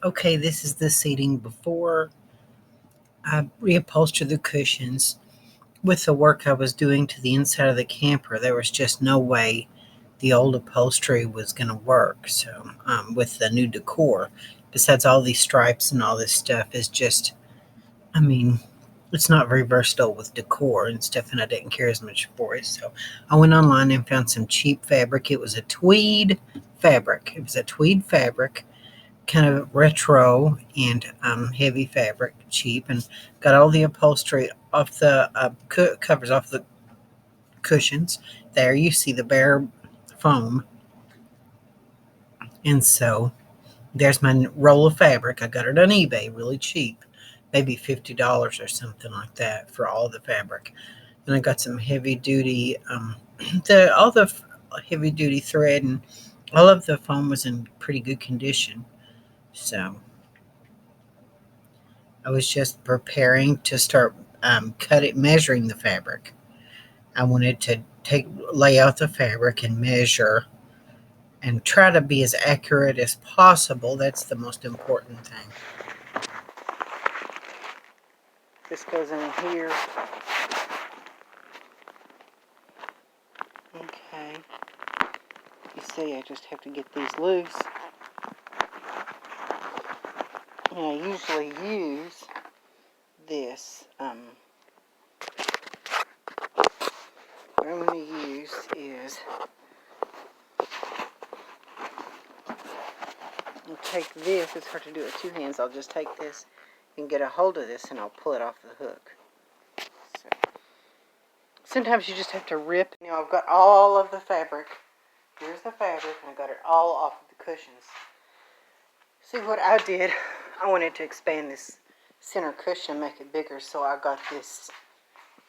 Okay, this is the seating before I reupholstered the cushions. With the work I was doing to the inside of the camper, there was just no way the old upholstery was going to work. So, with the new decor, besides all these stripes and all this stuff, is just, I mean, it's not very versatile with decor and stuff, and I didn't care as much for it. So, I went online and found some cheap fabric. It was a tweed fabric. It was a tweed fabric, kind of retro and heavy fabric, cheap, and got all the upholstery off the covers off the cushions. There you see the bare foam, and so there's my roll of fabric. I got it on eBay, really cheap, maybe $50 or something like that for all the fabric. And I got some heavy duty, all the heavy duty thread, and all of the foam was in pretty good condition. So I was just preparing to start measuring the fabric. I wanted to lay out the fabric and measure and try to be as accurate as possible. That's the most important thing. This goes in here. Okay. You see, I just have to get these loose. And I usually use this. What I'm going to use is, I'll take this. It's hard to do it with two hands. I'll just take this and get a hold of this, and I'll pull it off the hook. So, sometimes you just have to rip. You know, I've got all of the fabric. Here's the fabric, and I got it all off of the cushions. See what I did? I wanted to expand this center cushion, make it bigger, so I got this.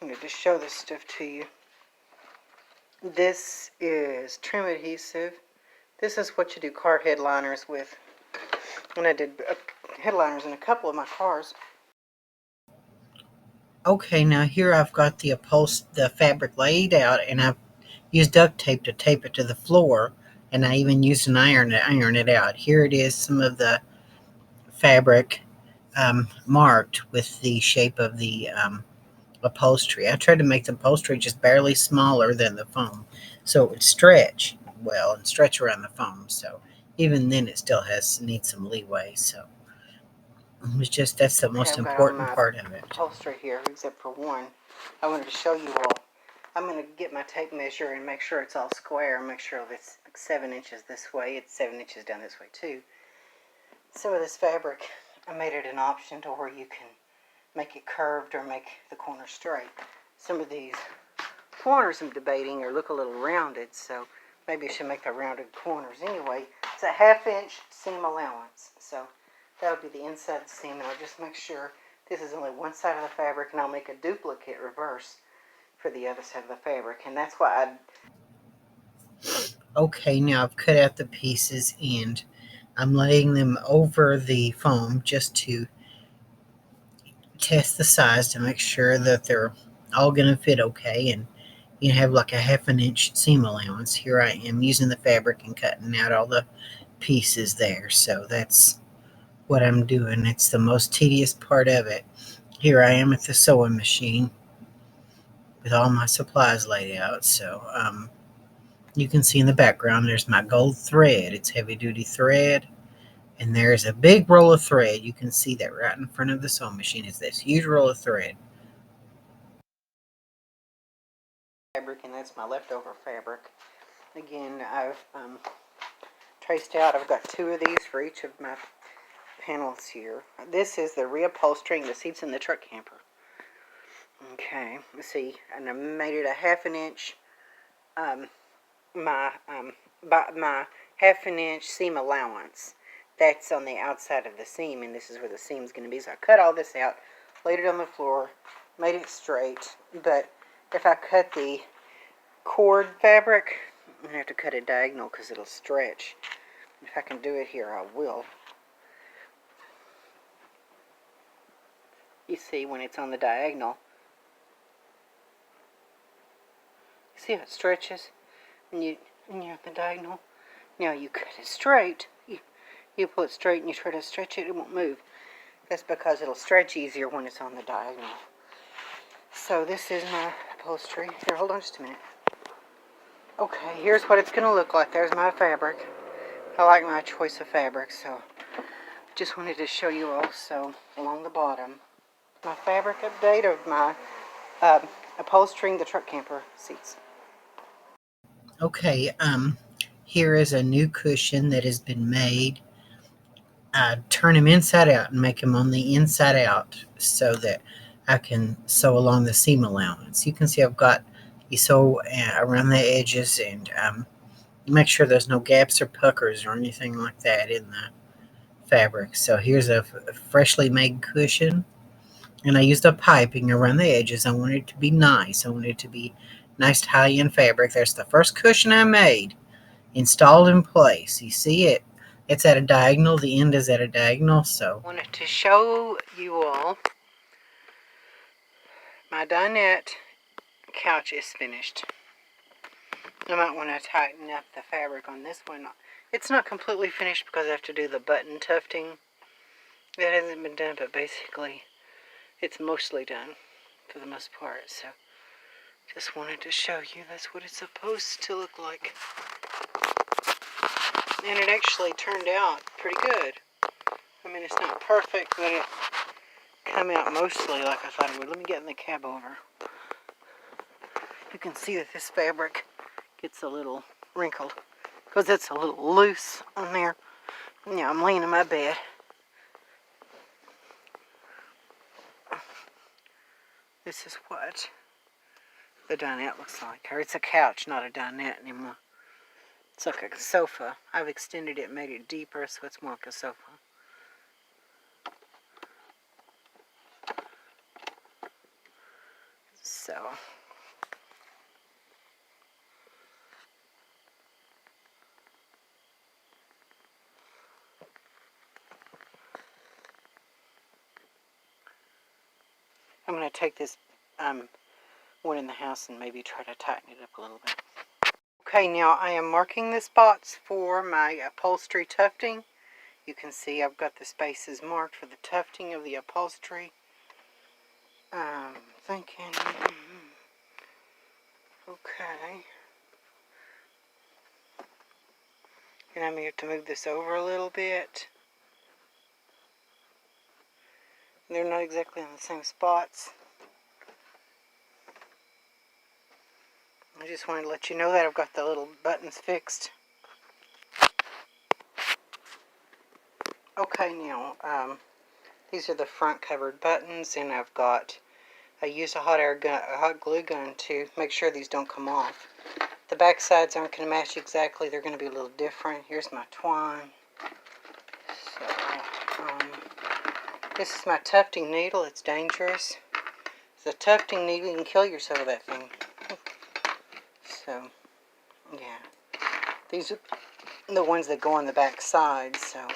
I'm going to just show this stuff to you. This is trim adhesive. This is what you do car headliners with. And I did headliners in a couple of my cars. Okay, now here I've got the fabric laid out, and I've used duct tape to tape it to the floor, and I even used an iron to iron it out. Here it is, some of the fabric marked with the shape of the upholstery. I tried to make the upholstery just barely smaller than the foam, so it would stretch well and stretch around the foam. So even then, it still needs some leeway. So it was just, that's the most important part of it. Upholstery here, except for one. I wanted to show you all. I'm going to get my tape measure and make sure it's all square and make sure it's like 7 inches this way. It's 7 inches down this way too. Some of this fabric, I made it an option to where you can make it curved or make the corner straight. Some of these corners I'm debating or look a little rounded, so maybe I should make the rounded corners. Anyway, it's a 1/2 inch seam allowance, so that'll be the inside of the seam, and I'll just make sure this is only one side of the fabric, and I'll make a duplicate reverse for the other side of the fabric, and that's why Okay, now I've cut out the pieces, and I'm laying them over the foam just to test the size to make sure that they're all going to fit okay, and you have like a 1/2 inch seam allowance. Here I am using the fabric and cutting out all the pieces there, so that's what I'm doing. It's the most tedious part of it. Here I am at the sewing machine with all my supplies laid out. So you can see in the background there's my gold thread. It's heavy duty thread, and there's a big roll of thread. You can see that right in front of the sewing machine is this huge roll of thread. Fabric, and that's my leftover fabric. Again, I've traced out. I've got 2 of these for each of my panels here. This is the reupholstering the seats in the truck camper. Okay, let's see, and I made it a 1/2 inch. My 1/2 inch seam allowance. That's on the outside of the seam, and this is where the seam's going to be. So I cut all this out, laid it on the floor, made it straight. But if I cut the cord fabric, I'm going to have to cut it diagonal because it'll stretch. If I can do it here, I will. You see when it's on the diagonal. See how it stretches when you have the diagonal? Now you cut it straight. You pull it straight and you try to stretch it, it won't move. That's because it'll stretch easier when it's on the diagonal. So this is my upholstery. Here, hold on just a minute. Okay, here's what it's going to look like. There's my fabric. I like my choice of fabric, so just wanted to show you also along the bottom my fabric update of my upholstering the truck camper seats. Okay, here is a new cushion that has been made. I turn them inside out and make them on the inside out so that I can sew along the seam allowance. You can see I've got you sew around the edges and make sure there's no gaps or puckers or anything like that in the fabric. So here's a freshly made cushion, and I used a piping around the edges. I wanted it to be nice. I wanted it to be nice high-end fabric. There's the first cushion I made installed in place. You see it? It's at a diagonal. The end is at a diagonal. So I wanted to show you all my dinette couch is finished. I might want to tighten up the fabric on this one. It's not completely finished because I have to do the button tufting. That hasn't been done, but basically it's mostly done for the most part. So just wanted to show you that's what it's supposed to look like. And it actually turned out pretty good. I mean, it's not perfect, but it came out mostly like I thought it would. Let me get in the cab over. You can see that this fabric gets a little wrinkled because it's a little loose on there. Yeah, I'm laying in my bed. This is what the dinette looks like. Or it's a couch, not a dinette anymore. It's like a sofa. I've extended it, made it deeper, so it's more like a sofa. So I'm going to take this one in the house and maybe try to tighten it up a little bit. Okay, now I am marking the spots for my upholstery tufting. You can see I've got the spaces marked for the tufting of the upholstery. Thinking, okay. And I'm going to have to move this over a little bit. They're not exactly in the same spots. I just wanted to let you know that I've got the little buttons fixed. Okay, now, these are the front covered buttons, and I use a hot glue gun to make sure these don't come off. The back sides aren't going to match exactly. They're going to be a little different. Here's my twine. So, this is my tufting needle. It's dangerous. The tufting needle, you can kill yourself with that thing. So, yeah. These are the ones that go on the back side. So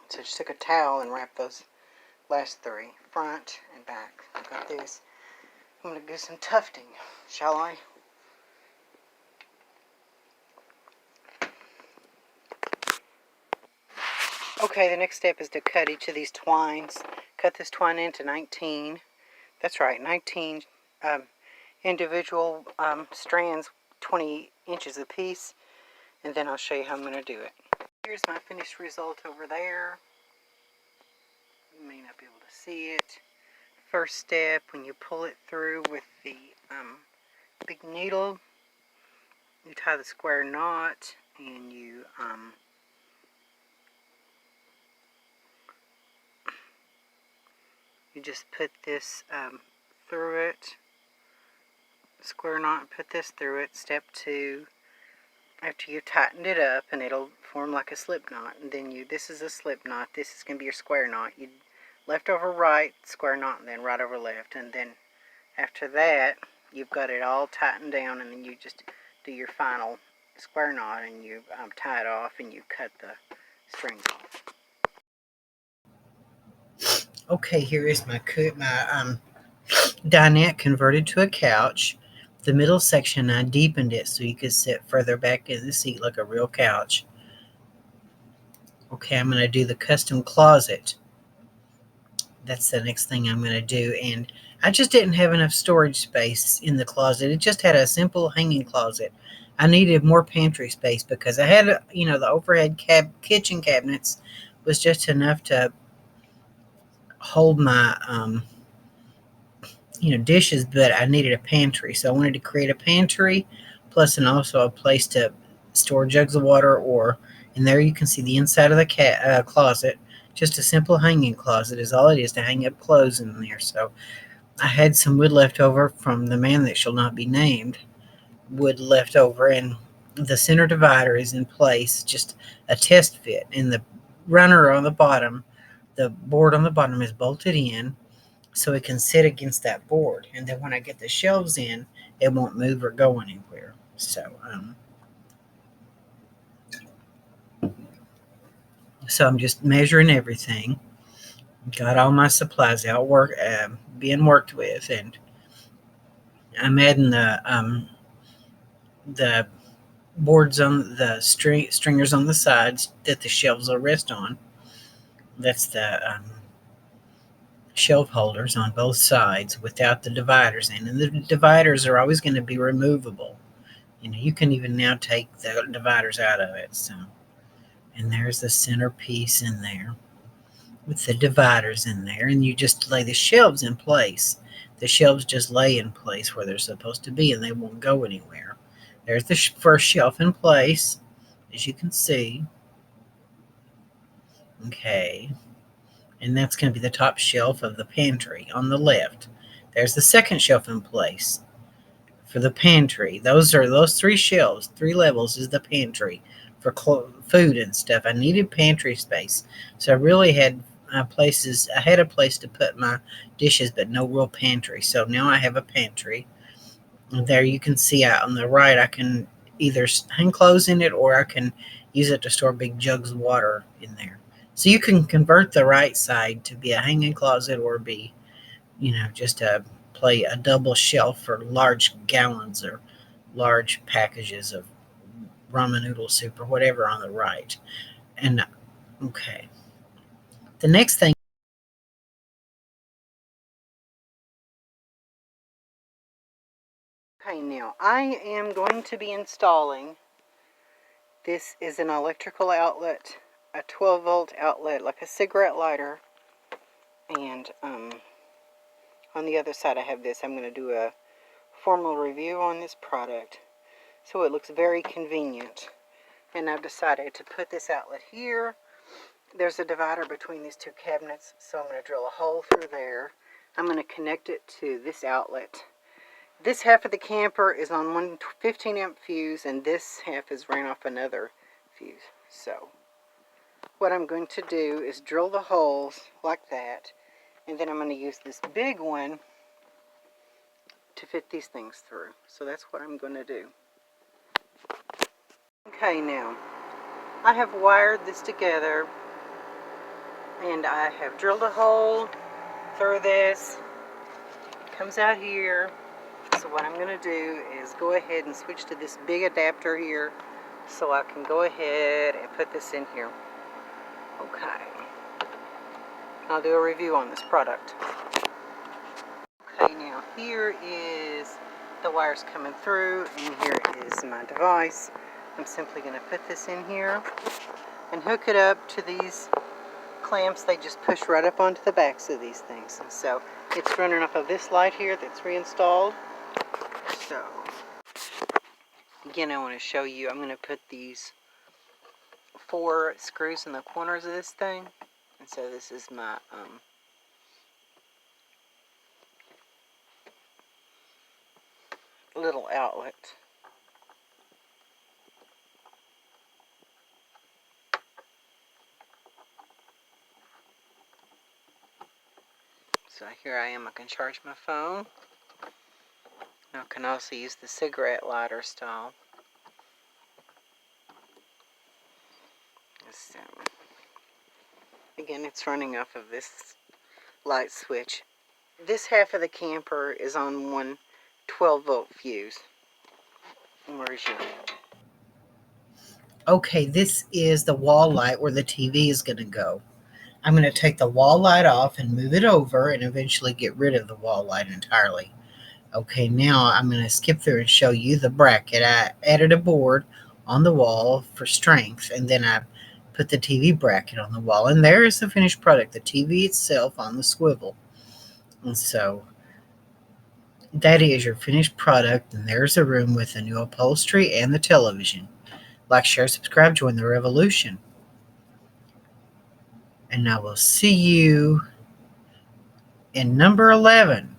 just took a towel and wrapped those last three, front and back. I've got this. I'm going to do some tufting, shall I? Okay, the next step is to cut each of these twines. Cut this twine into 19. That's right, 19 individual strands, 20 inches a piece. And then I'll show you how I'm going to do it. Here's my finished result over there. You may not be able to see it. First step, when you pull it through with the big needle, you tie the square knot and you just put this through it, square knot, and put this through it. Step 2, after you've tightened it up, and it'll form like a slip knot, and then this is a slip knot, this is going to be your square knot. You left over right, square knot, and then right over left, and then after that you've got it all tightened down, and then you just do your final square knot and you tie it off and you cut the strings off. Okay, here is my dinette converted to a couch. The middle section, I deepened it so you could sit further back in the seat like a real couch. Okay, I'm going to do the custom closet. That's the next thing I'm going to do. And I just didn't have enough storage space in the closet. It just had a simple hanging closet. I needed more pantry space because I had, the overhead kitchen cabinets was just enough to hold my, dishes, but I needed a pantry. So I wanted to create a pantry plus and also a place to store jugs of water, and there you can see the inside of the closet. Just a simple hanging closet is all it is, to hang up clothes in there. So I had some wood left over from the man that shall not be named, wood left over, and the center divider is in place, just a test fit. And the runner on the bottom, the board on the bottom is bolted in so it can sit against that board. And then when I get the shelves in, it won't move or go anywhere. So I'm just measuring everything. Got all my supplies out, being worked with, and I'm adding the boards on the stringers on the sides that the shelves will rest on. That's the shelf holders on both sides without the dividers in. And the dividers are always going to be removable. You can even now take the dividers out of it. So, and there's the centerpiece in there with the dividers in there, and you just lay the shelves in place. The shelves just lay in place where they're supposed to be, and they won't go anywhere. There's the first shelf in place, as you can see. Okay, and that's going to be the top shelf of the pantry on the left. There's the second shelf in place for the pantry. Those three shelves, three levels is the pantry for food and stuff. I needed pantry space, so I really had places. I had a place to put my dishes, but no real pantry. So now I have a pantry. And there you can see out on the right, I can either hang clothes in it or I can use it to store big jugs of water in there. So you can convert the right side to be a hanging closet or be, just play a double shelf for large gallons or large packages of ramen noodle soup or whatever on the right. And okay, the next thing. Okay, now I am going to be installing. This is an electrical outlet, a 12-volt outlet, like a cigarette lighter. And on the other side I have this. I'm going to do a formal review on this product. So it looks very convenient. And I've decided to put this outlet here. There's a divider between these two cabinets, so I'm going to drill a hole through there. I'm going to connect it to this outlet. This half of the camper is on one 15 amp fuse, and this half is ran off another fuse. So what I'm going to do is drill the holes like that, and then I'm going to use this big one to fit these things through. So that's what I'm going to do. Okay, now I have wired this together, and I have drilled a hole through this. It comes out here. So what I'm going to do is go ahead and switch to this big adapter here so I can go ahead and put this in here. Okay. I'll do a review on this product. Okay, now here is the wires coming through, and here is my device. I'm simply going to put this in here and hook it up to these clamps. They just push right up onto the backs of these things. And so it's running off of this light here that's reinstalled. So again, I want to show you, I'm going to put these 4 screws in the corners of this thing. And so this is my little outlet. So here I am. I can charge my phone. I can also use the cigarette lighter style. So, again, it's running off of this light switch. This half of the camper is on one 12-volt fuse. Where's your... Okay, this is the wall light where the TV is going to go. I'm going to take the wall light off and move it over and eventually get rid of the wall light entirely. Okay, now I'm going to skip through and show you the bracket. I added a board on the wall for strength, and then I put the TV bracket on the wall, and there is the finished product, the TV itself on the swivel. And so that is your finished product, and there's the room with the new upholstery and the television. Like, share, subscribe, join the revolution. And I will see you in number 11.